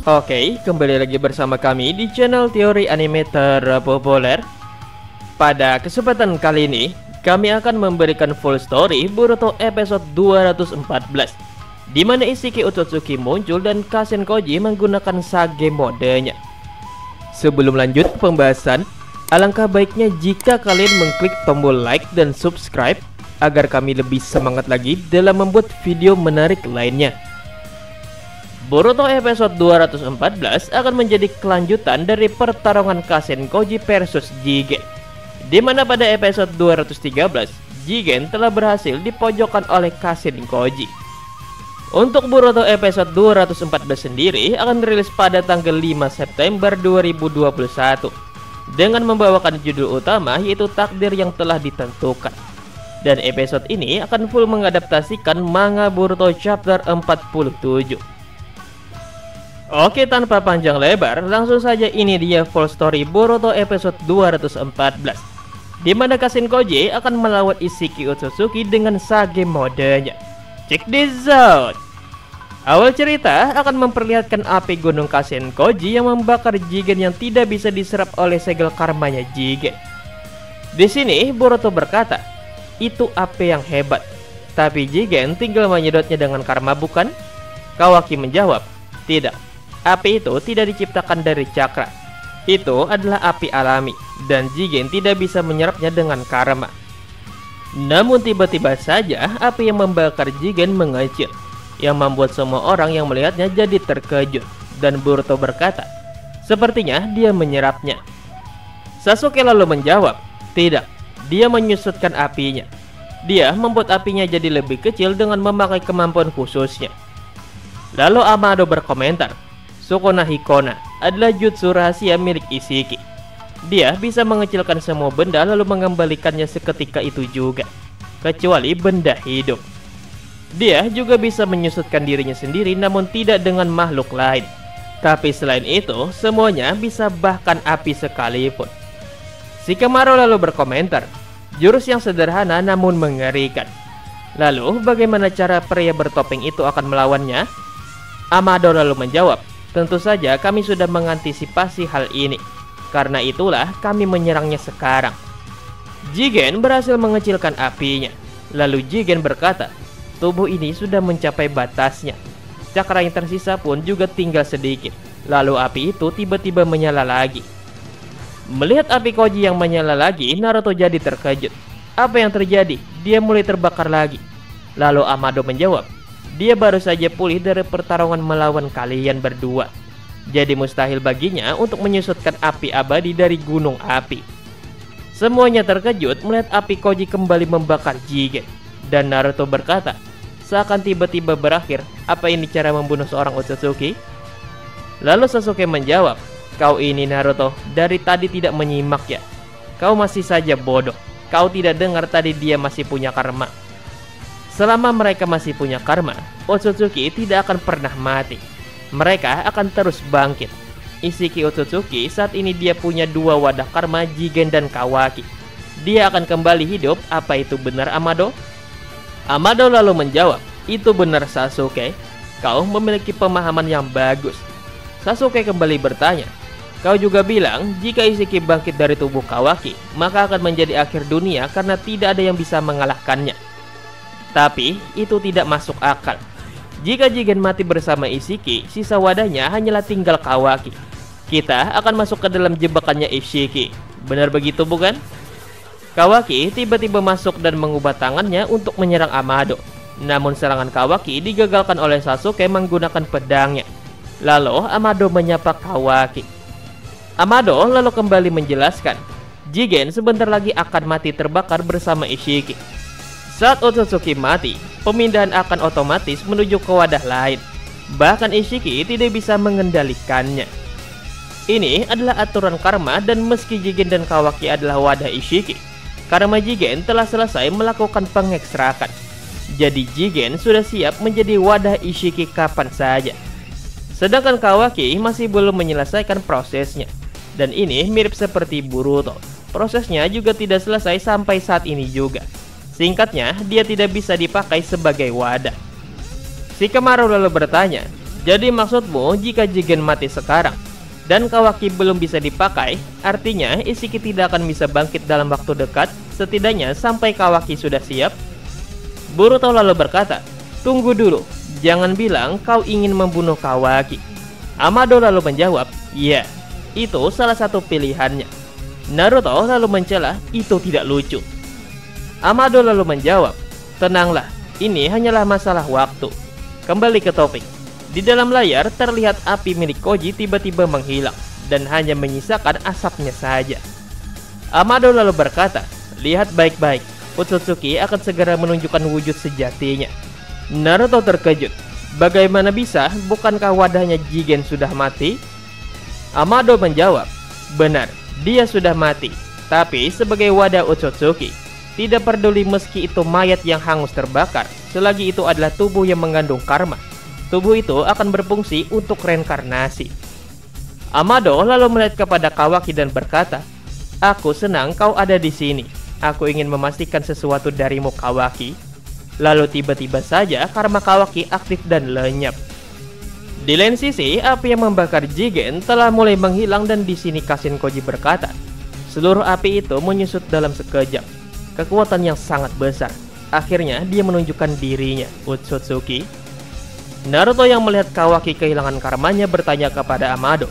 Oke, kembali lagi bersama kami di channel teori anime terpopuler. Pada kesempatan kali ini, kami akan memberikan full story Boruto episode 214, di mana Isshiki Otsutsuki muncul dan Kasen Koji menggunakan Sage modenya. Sebelum lanjut pembahasan, alangkah baiknya jika kalian mengklik tombol like dan subscribe agar kami lebih semangat lagi dalam membuat video menarik lainnya. Boruto episode 214 akan menjadi kelanjutan dari pertarungan Kasen Koji versus Jigen, di mana pada episode 213 Jigen telah berhasil dipojokkan oleh Kasen Koji. Untuk Boruto episode 214 sendiri akan dirilis pada tanggal 5 September 2021 dengan membawakan judul utama yaitu Takdir yang Telah Ditentukan. Dan episode ini akan full mengadaptasikan manga Boruto chapter 47. Oke, tanpa panjang lebar, langsung saja ini dia full story Boruto episode 214, di mana Kasen Koji akan melawan Isshiki Otsutsuki dengan Sage modenya. Check this out. Awal cerita akan memperlihatkan api gunung Kasen Koji yang membakar Jigen yang tidak bisa diserap oleh segel karmanya Jigen. Di sini Boruto berkata, itu api yang hebat, tapi Jigen tinggal menyedotnya dengan karma bukan? Kawaki menjawab, tidak. Api itu tidak diciptakan dari cakra. Itu adalah api alami, dan Jigen tidak bisa menyerapnya dengan karma. Namun tiba-tiba saja api yang membakar Jigen mengecil, yang membuat semua orang yang melihatnya jadi terkejut. Dan Boruto berkata, sepertinya dia menyerapnya. Sasuke lalu menjawab, tidak, dia menyusutkan apinya. Dia membuat apinya jadi lebih kecil dengan memakai kemampuan khususnya. Lalu Amado berkomentar, Sukuna Hikona adalah jutsu rahasia milik Isshiki. Dia bisa mengecilkan semua benda lalu mengembalikannya seketika itu juga, kecuali benda hidup. Dia juga bisa menyusutkan dirinya sendiri namun tidak dengan makhluk lain. Tapi selain itu, semuanya bisa bahkan api sekalipun. Shikamaru lalu berkomentar, jurus yang sederhana namun mengerikan. Lalu bagaimana cara pria bertopeng itu akan melawannya? Amado lalu menjawab, tentu saja kami sudah mengantisipasi hal ini. Karena itulah kami menyerangnya sekarang. Jigen berhasil mengecilkan apinya. Lalu Jigen berkata, tubuh ini sudah mencapai batasnya. Cakra yang tersisa pun juga tinggal sedikit. Lalu api itu tiba-tiba menyala lagi. Melihat api Koji yang menyala lagi, Naruto jadi terkejut. Apa yang terjadi? Dia mulai terbakar lagi. Lalu Amado menjawab, dia baru saja pulih dari pertarungan melawan kalian berdua. Jadi mustahil baginya untuk menyusutkan api abadi dari gunung api. Semuanya terkejut melihat api Koji kembali membakar Jigen. Dan Naruto berkata, seakan tiba-tiba berakhir, apa ini cara membunuh seorang Otsutsuki? Lalu Sasuke menjawab, kau ini Naruto, dari tadi tidak menyimak ya. Kau masih saja bodoh. Kau tidak dengar tadi dia masih punya karma. Selama mereka masih punya karma, Otsutsuki tidak akan pernah mati. Mereka akan terus bangkit. Isshiki Otsutsuki saat ini dia punya dua wadah karma, Jigen dan Kawaki. Dia akan kembali hidup, apa itu benar Amado? Amado lalu menjawab, itu benar Sasuke. Kau memiliki pemahaman yang bagus. Sasuke kembali bertanya, kau juga bilang jika Isshiki bangkit dari tubuh Kawaki, maka akan menjadi akhir dunia karena tidak ada yang bisa mengalahkannya. Tapi itu tidak masuk akal. Jika Jigen mati bersama Isshiki, sisa wadahnya hanyalah tinggal Kawaki. Kita akan masuk ke dalam jebakannya Isshiki. Benar begitu bukan? Kawaki tiba-tiba masuk dan mengubah tangannya untuk menyerang Amado. Namun serangan Kawaki digagalkan oleh Sasuke menggunakan pedangnya. Lalu Amado menyapa Kawaki. Amado lalu kembali menjelaskan, Jigen sebentar lagi akan mati terbakar bersama Isshiki. Saat Otsutsuki mati, pemindahan akan otomatis menuju ke wadah lain. Bahkan Isshiki tidak bisa mengendalikannya. Ini adalah aturan karma dan meski Jigen dan Kawaki adalah wadah Isshiki, karma Jigen telah selesai melakukan pengekstrakan. Jadi Jigen sudah siap menjadi wadah Isshiki kapan saja. Sedangkan Kawaki masih belum menyelesaikan prosesnya. Dan ini mirip seperti Boruto. Prosesnya juga tidak selesai sampai saat ini juga. Singkatnya, dia tidak bisa dipakai sebagai wadah. Shikamaru lalu bertanya, Jadi maksudmu jika Jigen mati sekarang dan Kawaki belum bisa dipakai, artinya Isiki tidak akan bisa bangkit dalam waktu dekat, setidaknya sampai Kawaki sudah siap? Boruto lalu berkata, "Tunggu dulu, jangan bilang kau ingin membunuh Kawaki." Amado lalu menjawab, "Ya, itu salah satu pilihannya." Naruto lalu mencela, "Itu tidak lucu." Amado lalu menjawab, "Tenanglah, ini hanyalah masalah waktu." Kembali ke topik. Di dalam layar terlihat api milik Koji tiba-tiba menghilang dan hanya menyisakan asapnya saja. Amado lalu berkata, "Lihat baik-baik, Otsutsuki akan segera menunjukkan wujud sejatinya." Naruto terkejut. Bagaimana bisa? Bukankah wadahnya Jigen sudah mati? Amado menjawab, "Benar, dia sudah mati. Tapi sebagai wadah Otsutsuki, tidak peduli meski itu mayat yang hangus terbakar, selagi itu adalah tubuh yang mengandung karma. Tubuh itu akan berfungsi untuk reinkarnasi." Amado lalu melihat kepada Kawaki dan berkata, "Aku senang kau ada di sini. Aku ingin memastikan sesuatu darimu, Kawaki." Lalu tiba-tiba saja karma Kawaki aktif dan lenyap. Di lain sisi, api yang membakar Jigen telah mulai menghilang dan di sini Kashin Koji berkata, "Seluruh api itu menyusut dalam sekejap. Kekuatan yang sangat besar. Akhirnya dia menunjukkan dirinya, Otsutsuki." Naruto yang melihat Kawaki kehilangan karmanya bertanya kepada Amado,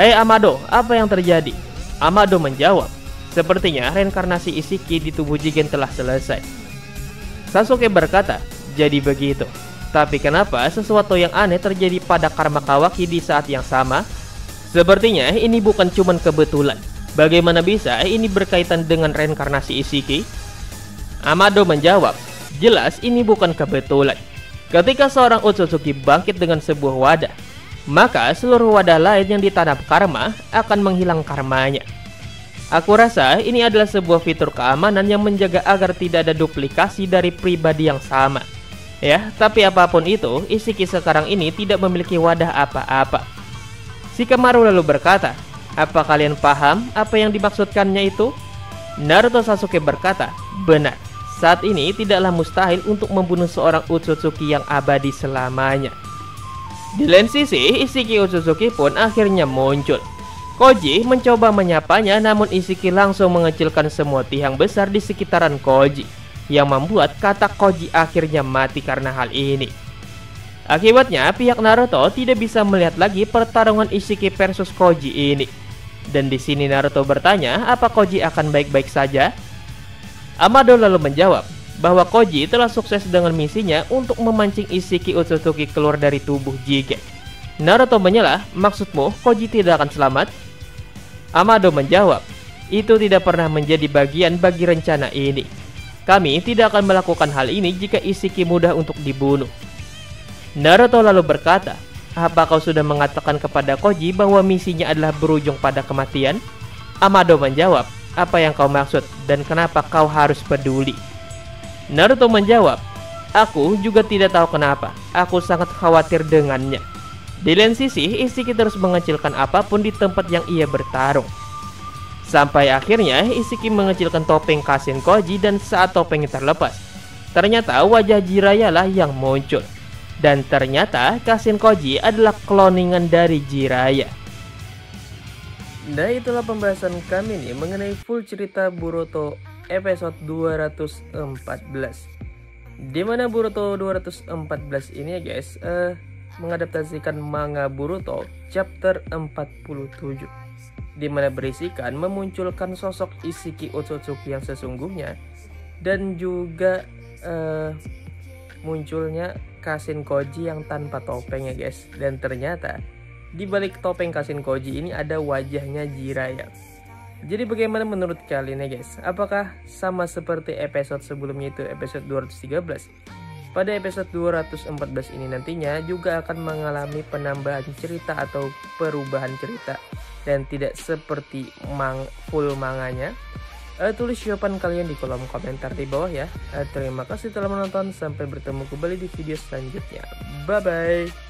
"Hei Amado, apa yang terjadi?" Amado menjawab, "Sepertinya reinkarnasi Isiki di tubuh Jigen telah selesai." Sasuke berkata, "Jadi begitu. Tapi kenapa sesuatu yang aneh terjadi pada karma Kawaki di saat yang sama? Sepertinya ini bukan cuma kebetulan. Bagaimana bisa ini berkaitan dengan reinkarnasi Isiki?" Amado menjawab, "Jelas ini bukan kebetulan. Ketika seorang Otsutsuki bangkit dengan sebuah wadah, maka seluruh wadah lain yang ditanam karma akan menghilang karmanya. Aku rasa ini adalah sebuah fitur keamanan yang menjaga agar tidak ada duplikasi dari pribadi yang sama. Ya, tapi apapun itu, Isiki sekarang ini tidak memiliki wadah apa-apa." Shikamaru lalu berkata, "Apa kalian paham apa yang dimaksudkannya itu?" Naruto Sasuke berkata, "Benar. Saat ini tidaklah mustahil untuk membunuh seorang Otsutsuki yang abadi selamanya." Di lain sisi, Isiki Otsutsuki pun akhirnya muncul. Koji mencoba menyapanya, namun Isiki langsung mengecilkan semua tiang besar di sekitaran Koji, yang membuat kata Koji akhirnya mati karena hal ini. Akibatnya, pihak Naruto tidak bisa melihat lagi pertarungan Isiki versus Koji ini. Dan di sini Naruto bertanya, apa Koji akan baik-baik saja? Amado lalu menjawab bahwa Koji telah sukses dengan misinya untuk memancing Isiki Otsutsuki keluar dari tubuh Jigen. Naruto menyela, "Maksudmu Koji tidak akan selamat?" Amado menjawab, "Itu tidak pernah menjadi bagian bagi rencana ini. Kami tidak akan melakukan hal ini jika Isiki mudah untuk dibunuh." Naruto lalu berkata, "Apa kau sudah mengatakan kepada Koji bahwa misinya adalah berujung pada kematian?" Amado menjawab, "Apa yang kau maksud dan kenapa kau harus peduli?" Naruto menjawab, "Aku juga tidak tahu kenapa. Aku sangat khawatir dengannya." Di lain sisi, Isiki terus mengecilkan apapun di tempat yang ia bertarung. Sampai akhirnya Isiki mengecilkan topeng Kashin Koji dan saat topengnya terlepas, ternyata wajah Jiraiya lah yang muncul. Dan ternyata Kashin Koji adalah kloningan dari Jiraiya. Nah, itulah pembahasan kami nih mengenai full cerita Boruto episode 214. Dimana Boruto 214 ini ya guys, mengadaptasikan manga Boruto chapter 47, dimana berisikan memunculkan sosok Isiki Otsutsuki yang sesungguhnya, dan juga munculnya Kashin Koji yang tanpa topeng ya guys. Dan ternyata di balik topeng Kashin Koji ini ada wajahnya Jiraiya. Jadi bagaimana menurut kalian ya guys? Apakah sama seperti episode sebelumnya, itu episode 213? Pada episode 214 ini nantinya juga akan mengalami penambahan cerita atau perubahan cerita dan tidak seperti full manganya? Tulis jawaban kalian di kolom komentar di bawah ya. Terima kasih telah menonton, sampai bertemu kembali di video selanjutnya. Bye bye.